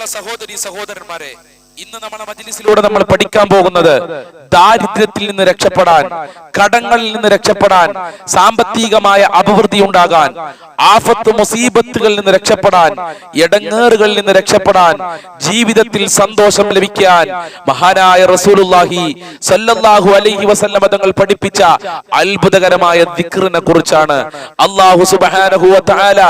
പ്രിയമുള്ള സഹോദരി സഹോദരന്മാരെ, ഇന്ന് നമ്മുടെ മജ്‌ലിസിലൂടെ നമ്മൾ പഠിക്കാൻ പോകുന്നത് ദാരിദ്ര്യത്തിൽ നിന്ന് രക്ഷപ്പെടാൻ, കടങ്ങളിൽ നിന്ന് രക്ഷപ്പെടാൻ, സാമ്പത്തികമായ അഭിവൃദ്ധി ഉണ്ടാകാൻ, ആഫത്ത് മുസീബത്തുകളിൽ നിന്ന് രക്ഷപ്പെടാൻ, എടങ്ങേറുകളിൽ നിന്ന് രക്ഷപ്പെടാൻ, ജീവിതത്തിൽ സന്തോഷം ലഭിക്കാൻ മഹാനായ റസൂലുള്ളാഹി സ്വല്ലല്ലാഹു അലൈഹി വസല്ലം തങ്ങൾ പഠിപ്പിച്ച അത്ഭുതകരമായ ദിക്റിനെ കുറിച്ചാണ്. അല്ലാഹു സുബ്ഹാനഹു വ തആല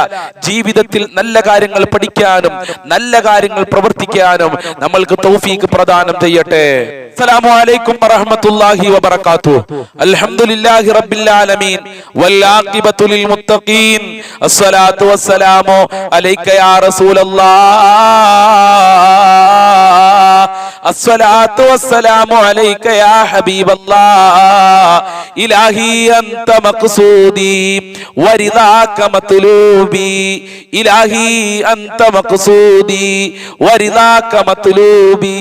ജീവിതത്തിൽ നല്ല കാര്യങ്ങൾ പഠിക്കാനും നല്ല കാര്യങ്ങൾ പ്രവർത്തിക്കാനും നമ്മൾക്ക് തൗഫീഖ് പ്രദാനം ചെയ്യട്ടെ. അസ്സലാമു അലൈക്കും വറഹ്മത്തുള്ളാഹി വബറകാതുഹു. അൽഹംദുലില്ലാഹി റബ്ബിൽ ആലമീൻ വൽ ആഖിബത്തു ലിൽ മുത്തഖീൻ. അസ്സലാത്തു വസ്സലാമു അലൈക യാ റസൂലല്ലാഹ്. അസ്സലാത്തു വസ്സലാമു അലൈക യാ ഹബീബല്ലാഹ്. ഇലാഹി അൻത മഖ്സൂദി വരിദാക മത്ലൂബി. ഇലാഹി അൻത മഖ്സൂദി വരിദാക മത്ലൂബി.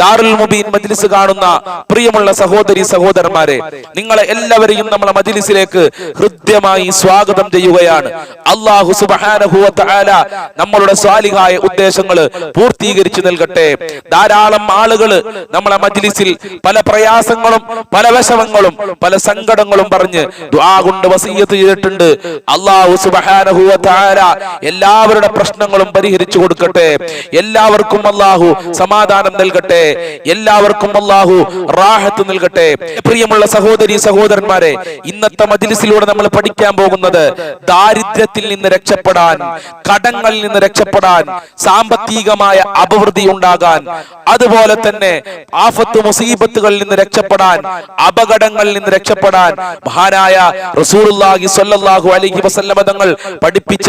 ദാറുൽ മുബീൻ മജ്‌ലിസ് കാണുന്ന പ്രിയമുള്ള സഹോദരി സഹോദരന്മാരെ, നിങ്ങളെ എല്ലാവരെയും നമ്മളെ മജ്‌ലിസിലേക്ക് ഹൃദ്യമായി സ്വാഗതം ചെയ്യുകയാണ്. അല്ലാഹു സുബ്ഹാനഹു വ തആല നമ്മളുടെ സ്വാലിഹായ ഉദ്ദേശങ്ങൾ പൂർത്തീകരിച്ചു നൽകട്ടെ. ധാരാളം ആളുകൾ നമ്മളെ മജ്‌ലിസിൽ പല പ്രയാസങ്ങളും പല വിഷമങ്ങളും പല സങ്കടങ്ങളും പറഞ്ഞ് ദുആ കൊണ്ട് വസിയ്യത്ത് ചെയ്തിട്ടുണ്ട്. അല്ലാഹു സുബ്ഹാനഹു വ തആല എല്ലാവരുടെ പ്രശ്നങ്ങളും പരിഹരിച്ചു കൊടുക്കട്ടെ. എല്ലാവർക്കും അല്ലാഹു സമാധാനം നൽകട്ടെ. എല്ലാവർക്കും അല്ലാഹു റാഹത്ത് നൽകട്ടെ. പ്രിയമുള്ള സഹോദരി സഹോദരന്മാരെ, ഇന്നത്തെ മജ്‌ലിസിലൂടെ നമ്മൾ പഠിക്കാൻ പോകുന്നത് ദാരിദ്ര്യത്തിൽ നിന്ന് രക്ഷപ്പെടാൻ, കടങ്ങളിൽ നിന്ന് രക്ഷപ്പെടാൻ, സാമ്പത്തികമായ അഭിവൃദ്ധി ഉണ്ടാകാൻ, അതുപോലെ തന്നെ ആഫത്ത് മുസീബത്തുകളിൽ നിന്ന് രക്ഷപ്പെടാൻ, അപകടങ്ങളിൽ നിന്ന് രക്ഷപ്പെടാൻ മഹാനായ റസൂലുള്ളാഹി സ്വല്ലല്ലാഹു അലൈഹി വസല്ലം തങ്ങൾ പഠിപ്പിച്ച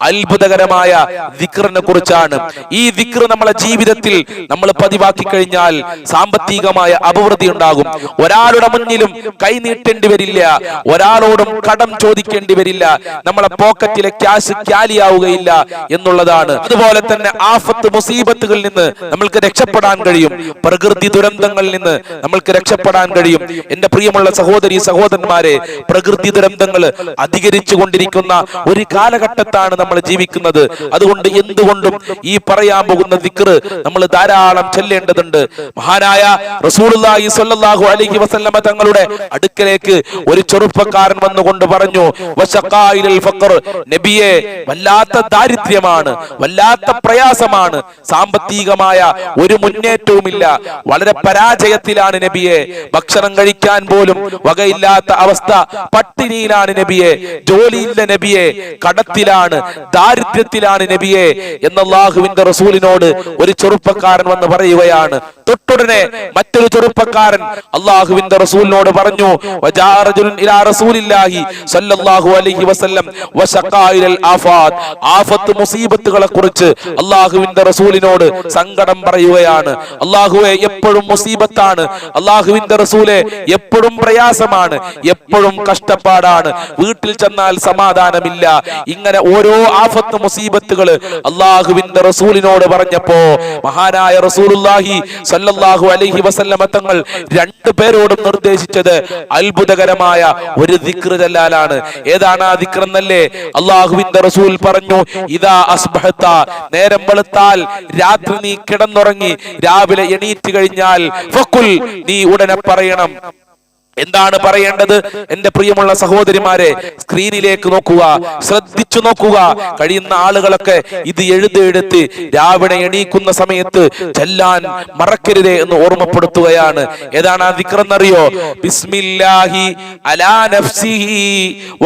അത്ഭുതകരമായ ദിക്റിനെ കുറിച്ചാണ്. ഈ ദിക്ർ നമ്മളെ ജീവിതത്തിൽ നമ്മൾ പതിവാക്കി കഴിഞ്ഞാൽ സാമ്പത്തികമായ അഭിവൃദ്ധി ഉണ്ടാകും. ഒരാളുടെ മുന്നിലും കൈ നീട്ടേണ്ടി വരില്ല, ഒരാളോടും കടം ചോദിക്കേണ്ടി വരില്ല, നമ്മളെ പോക്കറ്റിലെ ക്യാഷ് കാലിയാവുകയില്ല എന്നുള്ളതാണ്. അതുപോലെ തന്നെ ആഫത്ത് മുസീബത്തുകളിൽ നിന്ന് നമ്മൾക്ക് രക്ഷപ്പെടാൻ കഴിയും, പ്രകൃതി ദുരന്തങ്ങളിൽ നിന്ന് നമ്മൾക്ക് രക്ഷപ്പെടാൻ കഴിയും. എന്റെ പ്രിയമുള്ള സഹോദരി സഹോദരന്മാരെ, പ്രകൃതി ദുരന്തങ്ങൾ അധികരിച്ചു കൊണ്ടിരിക്കുന്ന ഒരു കാലഘട്ടത്താണ് നമ്മൾ ജീവിക്കുന്നത്. അതുകൊണ്ട് എന്തുകൊണ്ടും ഈ പറയാൻ പോകുന്ന ദിക്ർ നമ്മൾ ധാരാളം ചൊല്ലേണ്ടതുണ്ട്. മഹാനായ റസൂലുള്ളാഹി സ്വല്ലല്ലാഹു അലൈഹി വസല്ലം തങ്ങളുടെ അടുക്കലേക്ക് ഒരു ചെറുപ്പക്കാരൻ വന്നുകൊണ്ട് പറഞ്ഞു, വശഖായിൽ ഫഖർ, നബിയെ വല്ലാത്ത ദാരിദ്ര്യമാണ്, വല്ലാത്ത പ്രയാസമാണ്, സാമ്പത്തികമായ ഒരു മുന്നേറ്റവുമില്ല, വളരെ പരാജയത്തിലാണ് നബിയെ, ഭക്ഷണം കഴിക്കാൻ പോലും വകയില്ലാത്ത അവസ്ഥ, പട്ടിണിയിലാണ് നബിയെ, ജോലിയില്ല നബിയെ, കടത്തിലാണ്, ദാരിദ്ര്യത്തിലാണ് നബിയെ എന്ന് അല്ലാഹുവിന്റെ റസൂലിനോട് ഒരു ചെറുപ്പക്കാരൻ വന്ന് പറയുകയാണ്. തൊട്ടുടനെ മറ്റൊരു ചെറുപ്പക്കാരൻ അല്ലാഹുവിന്റെ റസൂലിനോട് പറഞ്ഞു, വജാ റജുലുൻ ഇലാ റസൂലില്ലാഹി സ്വല്ലല്ലാഹു അലൈഹി വസല്ലം വശഖായിൽ ആഫാത്ത്, ആഫത്ത് മുസീബത്തുകളെ കുറിച്ച് അല്ലാഹുവിന്റെ റസൂലിനോട് സങ്കടം പറയുകയാണ്. അല്ലാഹുവേ, എപ്പോഴും മുസീബത്താണ്, അല്ലാഹുവിന്റെ റസൂലേ എപ്പോഴും പ്രയാസമാണ്, എപ്പോഴും കഷ്ടപ്പാടാണ്, വീട്ടിൽ ചെന്നാൽ സമാധാനമില്ല. ഇങ്ങനെ ഓരോ ആഫത്ത് മുസീബത്തുകൾ അല്ലാഹുവിന്റെ റസൂലിനോട് പറഞ്ഞപ്പോ മഹാനായ റസൂലുള്ളാഹി സ്വല്ലല്ലാഹു അലൈഹി വസല്ലം തങ്ങൾ രണ്ടു പേരോടും നിർദ്ദേശിച്ചത് അത്ഭുതകരമായ ഒരു ദിക്ർ ചൊല്ലാനാണ്. ഏതാണ് ആ ദിക്ർ എന്നല്ലേ? അല്ലാഹുവിന്റെ റസൂൽ പറഞ്ഞു, ഇദാ അസ്ബഹത, നേരം വെളുത്താൽ, രാത്രി നീ കിടന്നുറങ്ങി രാവിലെ എണീറ്റ് കഴിഞ്ഞാൽ ഫഖുൽ, നീ ഉടനെ പറയണം. എന്താണ് പറയേണ്ടത്? എന്റെ പ്രിയമുള്ള സഹോദരിമാരെ, സ്ക്രീനിലേക്ക് നോക്കുക, ശ്രദ്ധിച്ചു നോക്കുക. കഴിയുന്ന ആളുകളൊക്കെ ഇത് എഴുതെടുത്ത് രാവിലെ എണീക്കുന്ന സമയത്ത് ചെല്ലാൻ മറക്കരുതേ എന്ന് ഓർമ്മപ്പെടുത്തുകയാണ്. ഏതാണ് ആ ദിക്ർ എന്നറിയോ? ബിസ്മില്ലാഹി അലാ നഫ്സിഹി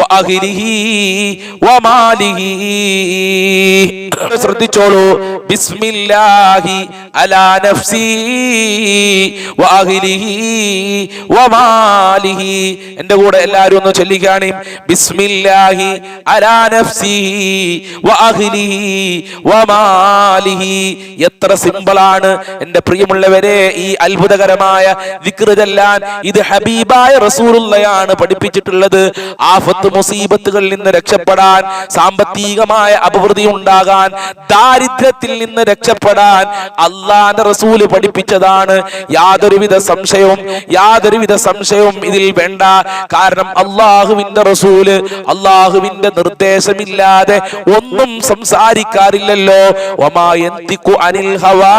വ അഹ്ലിഹി വ മാലിഹി. ശ്രദ്ധിച്ചോളൂ, ബിസ്മില്ലാഹി അലാ നഫ്സിഹി വ അഹ്ലിഹി വ മാലിഹി. എന്റെ കൂടെ എല്ലാവരും ഒന്ന് ചൊല്ലിക്കാണി, ബിസ്മില്ലാഹി അലാ നഫ്സിഹി വ അഹ്ലിഹി വ മാലിഹി. എത്ര സിമ്പിളാണ് എന്റെ പ്രിയമുള്ളവരെ ഈ അത്ഭുതകരമായ ദിക്ർ ചൊല്ലാൻ. ഇത് ഹബീബായ റസൂലുള്ളയാണ് പഠിപ്പിച്ചിട്ടുള്ളത്. ആഫത്ത് മുസീബത്തുകളിൽ നിന്ന് രക്ഷപ്പെടാൻ, സാമ്പത്തികമായ അഭിവൃദ്ധി ഉണ്ടാകാൻ, ദാരിദ്ര്യത്തിൽ നിന്ന് രക്ഷപ്പെടാൻ അല്ലാഹുവിന്റെ റസൂൽ പഠിപ്പിച്ചതാണ്. യാതൊരുവിധ സംശയവും സംഭാഷണവും ഇതിൽ വേണ്ട. കാരണം അള്ളാഹുവിന്റെ റസൂല് അള്ളാഹുവിന്റെ നിർദ്ദേശമില്ലാതെ ഒന്നും സംസാരിക്കാറില്ലല്ലോ. വമാ യന്തിഖു അനിൽ ഹവാ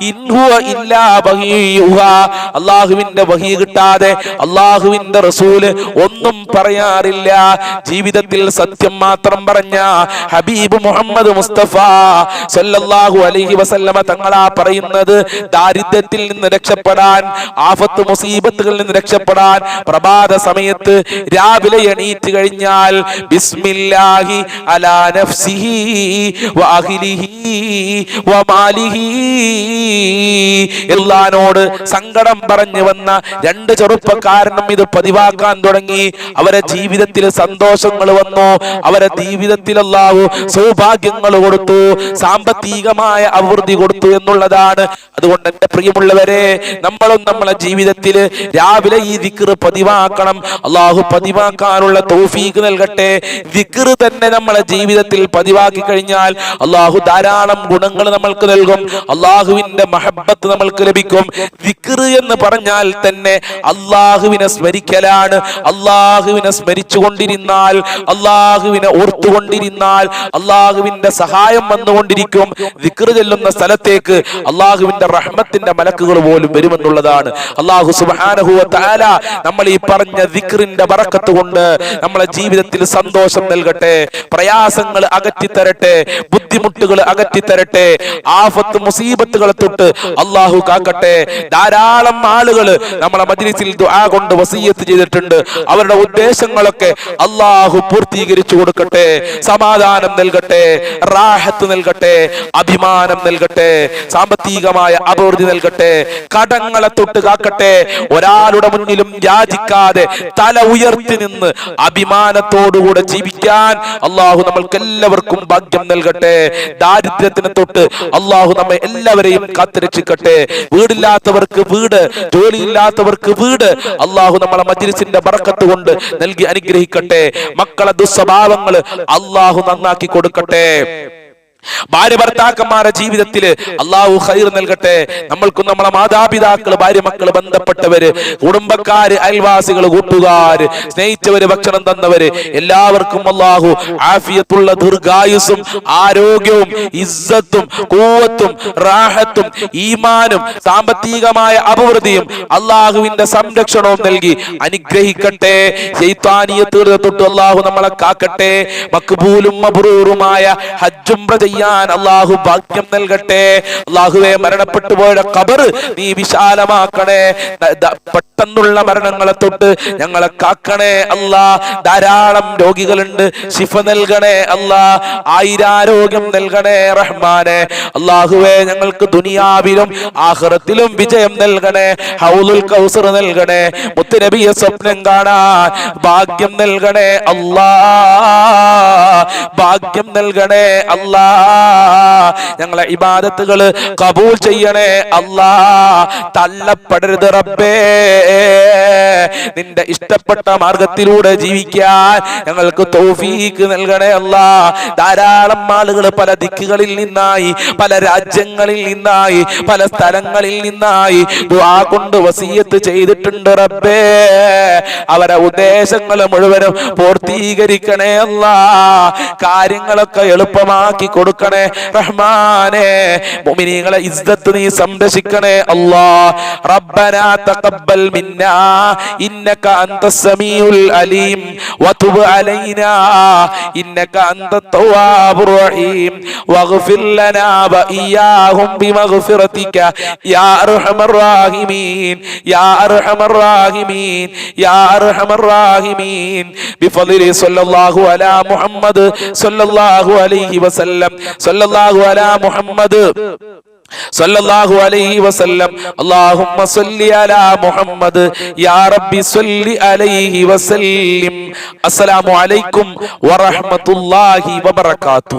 ഇൻ ഹുവ ഇല്ലാ വഹീയുഹാ. അള്ളാഹുവിന്റെ വഹി കിട്ടാതെ അള്ളാഹുവിന്റെ റസൂല് ഒന്നും പറയാറില്ല. ജീവിതത്തിൽ സത്യം മാത്രം പറഞ്ഞ ഹബീബ് മുഹമ്മദ് മുസ്തഫ സല്ലല്ലാഹു അലൈഹി വസല്ലമ തങ്ങളാ പറയുന്നത്, ദാരിദ്ര്യത്തിൽ നിന്ന് രക്ഷപ്പെടാൻ, ആഫത്ത് മുസീബത്തുകളിൽ നിന്ന് രക്ഷപ്പെടാൻ പ്രഭാത സമയത്ത് രാവിലെ എണീറ്റ് കഴിഞ്ഞാൽ ബിസ്മില്ലാഹി അലാ നഫ്സിഹി വഅഹ്ലിഹി വമാലിഹി. അല്ലാഹുവോട് സങ്കടം പറഞ്ഞു വന്ന രണ്ട് ചെറുപ്പക്കാരനും ഇത് പതിവാക്കാൻ തുടങ്ങി. അവരെ ജീവിതത്തിൽ സന്തോഷങ്ങൾ വന്നു, അവരെ ജീവിതത്തിൽ അല്ലാഹു സൗഭാഗ്യങ്ങൾ കൊടുത്തു, സാമ്പത്തികമായ അഭിവൃദ്ധി കൊടുത്തു എന്നുള്ളതാണ്. അതുകൊണ്ട് എന്റെ പ്രിയമുള്ളവരെ, നമ്മളും നമ്മളെ ജീവിതത്തിൽ രാവിലെ ഈ ദിക്ർ പതിവാക്കണം. അല്ലാഹു പതിവാക്കാനുള്ള തൗഫീഖ് നൽകട്ടെ. ദിക്ർ തന്നെ നമ്മളെ ജീവിതത്തിൽ പതിവാക്കി കഴിഞ്ഞാൽ അല്ലാഹു ധാരാളം ഗുണങ്ങൾ നമ്മൾക്ക് നൽകും. അല്ലാഹുവിന്റെ മഹബ്ബത്ത് നമ്മൾക്ക് ലഭിക്കും. ദിക്ർ എന്ന് പറഞ്ഞാൽ തന്നെ അല്ലാഹുവിനെ സ്മരിക്കലാണ്. അല്ലാഹുവിനെ സ്മരിച്ചുകൊണ്ടിരുന്നാൽ, അല്ലാഹുവിനെ ഓർത്തുകൊണ്ടിരുന്നാൽ അല്ലാഹുവിന്റെ സഹായം വന്നുകൊണ്ടിരിക്കും. ദിക്ർ ചെല്ലുന്ന സ്ഥലത്തേക്ക് അല്ലാഹുവിന്റെ റഹ്മത്തിന്റെ മലക്കുകൾ പോലും വരുമെന്നുള്ളതാണ്. അല്ലാഹു സുബ്ഹാനഹു വ തആല നമ്മൾ ഈ പറഞ്ഞ ദിക്റിന്റെ ബറക്കത്ത് കൊണ്ട് നമ്മളെ ജീവിതത്തിൽ സന്തോഷം നൽകട്ടെ, പ്രയാസങ്ങൾ അകറ്റിത്തരട്ടെ, ബുദ്ധിമുട്ടുകൾ അകറ്റിത്തരട്ടെ, ആഫത്ത് മുസീബത്തുകളെ തൊട്ട് അല്ലാഹു കാക്കട്ടെ. ധാരാളം ആളുകൾ നമ്മളെ മജ്ലിസിൽ ദുആ കൊണ്ട് വസിയത്ത് ചെയ്തിട്ടുണ്ട്. അവരുടെ ഉദ്ദേശങ്ങളൊക്കെ അല്ലാഹു പൂർത്തീകരിച്ചു കൊടുക്കട്ടെ, സമാധാനം നൽകട്ടെ, റാഹത്ത് നൽകട്ടെ, അഭിമാനം നൽകട്ടെ, സാമ്പത്തികമായ അഭിവൃദ്ധി നൽകട്ടെ, കടങ്ങളെ തൊട്ട് കാക്കട്ടെ. ഒരാളുടെ മുന്നിലും യാചിക്കാതെ തല ഉയർത്തി നിന്ന് അഭിമാനത്തോടുകൂടെ ജീവിക്കാൻ അല്ലാഹു നമ്മൾക്ക് എല്ലാവർക്കും ഭാഗ്യം നൽകട്ടെ. ദാരിദ്ര്യത്തിനെ തൊട്ട് അല്ലാഹു നമ്മെ എല്ലാവരെയും കാത്തുരക്ഷിക്കട്ടെ. വീടില്ലാത്തവർക്ക് വീട്, ജോലിയില്ലാത്തവർക്ക് വീട് അല്ലാഹു നമ്മളെ മജ്ലിസിന്റെ ബറക്കത്ത് കൊണ്ട് നൽകി അനുഗ്രഹിക്കട്ടെ. മക്കളെ ദുസ്വഭാവങ്ങൾ അല്ലാഹു നന്നാക്കി കൊടുക്കട്ടെ. ഭാര്യ ഭർത്താക്കന്മാരുടെ ജീവിതത്തിൽ അല്ലാഹു ഖൈർ നൽകട്ടെ. നമ്മൾക്കും നമ്മളെ മാതാപിതാക്കള്, ഭാര്യ മക്കള്, ബന്ധപ്പെട്ടവര്, കുടുംബക്കാര്, അയൽവാസികൾ, കൂട്ടുകാര്, സ്നേഹിച്ചവര്, ഭക്ഷണം തന്നവര് എല്ലാവർക്കും അല്ലാഹു ആഫിയത്തുള്ള ദീർഘായുസ്സും ആരോഗ്യവും ഇസ്സത്തും ഖുവ്വത്തും റാഹത്തും ഈമാനും സാമ്പത്തികമായ അഭിവൃദ്ധിയും അല്ലാഹുവിന്റെ സംരക്ഷണവും നൽകി അനുഗ്രഹിക്കട്ടെ. ശൈത്താനിയത്തുകളെ തൊട്ട് അല്ലാഹു നമ്മളെ കാക്കട്ടെ. മഖ്ബൂലും മബ്റൂറുമായ ഹജ്ജും ചെയ്യാൻ അല്ലാഹു ഭാഗ്യം നൽകട്ടെ. അല്ലാഹുവേ, മരണപ്പെട്ടു പോയ ഖബർ നീ വിശാലമാക്കണേ. പെട്ടെന്നുള്ള മരണങ്ങളെ തൊട്ട് ഞങ്ങളെ കാക്കണേ അല്ലാ. ധാരാളം രോഗികളുണ്ട്, ശിഫ നൽകണേ അല്ലാ. ആയിരാരോഗ്യം നൽകണേ റഹ്മാനെ. അല്ലാഹുവേ, ഞങ്ങൾക്ക് ദുനിയാവിലും ആഖിറത്തിലും വിജയം നൽകണേ. ഹൗലുൽ കൗസർ നൽകണേ. മുത്തുനബിയെ സ്വപ്നം കാണാൻ ഭാഗ്യം നൽകണേ അല്ലാ. ഭാഗ്യം നൽകണേ അല്ലാ. ഞങ്ങളെ ഇബാദത്തുകൾ കബൂൽ ചെയ്യണേ അല്ലാ. തള്ളപ്പെടരുത് റബ്ബേ. നിന്റെ ഇഷ്ടപ്പെട്ട മാർഗത്തിലൂടെ ജീവിക്കാൻ ഞങ്ങൾക്ക് തൗഫീഖ് നൽകണേ അല്ലാ. ധാരാളം ആളുകൾ പല ദിക്കുകളിൽ നിന്നായി, പല രാജ്യങ്ങളിൽ നിന്നായി, പല സ്ഥലങ്ങളിൽ നിന്നായി ദുആ കൊണ്ട് വസിയത്ത് ചെയ്തിട്ടുണ്ട് റബ്ബേ. അവരെ ഉദ്ദേശങ്ങൾ മുഴുവനും പൂർത്തീകരിക്കണേ അല്ലാ. കാര്യങ്ങളൊക്കെ എളുപ്പമാക്കി കൊടുക്കണേ റഹ്മാനെ. മുഅ്മിനീങ്ങളെ ഇസ്സത്ത് നീ സംരക്ഷിക്കണേ അല്ലാ. റബ്ബനാ തഖബ്ബൽ മിന്നാ ഇന്നക അൻതസ് സമീഉൽ അലീം വതുബ് അലൈനാ ഇന്നക അൻതത് തവ്വാബുർ റഹീം വഗ്ഫിർ ലനാ വഇയ്യാഹും ബിമഗ്ഫിറതിക യാ അർഹമർ റഹീമീൻ യാ അർഹമർ റഹീമീൻ യാ അർഹമർ റഹീമീൻ ബിഫദ്ലി സ്വല്ലല്ലാഹു അലാ മുഹമ്മദ് സ്വല്ലല്ലാഹു അലൈഹി വസല്ലം സല്ലല്ലാഹു അലാ മുഹമ്മദ് സല്ലല്ലാഹു അലൈഹി വസല്ലം. അല്ലാഹുമ്മ സ്വല്ലി അലാ മുഹമ്മദ് യാ റബ്ബി സ്വല്ലി അലൈഹി വസല്ലിം. അസ്സലാമു അലൈക്കും വറഹ്മത്തുള്ളാഹി വബറകാതുഹു.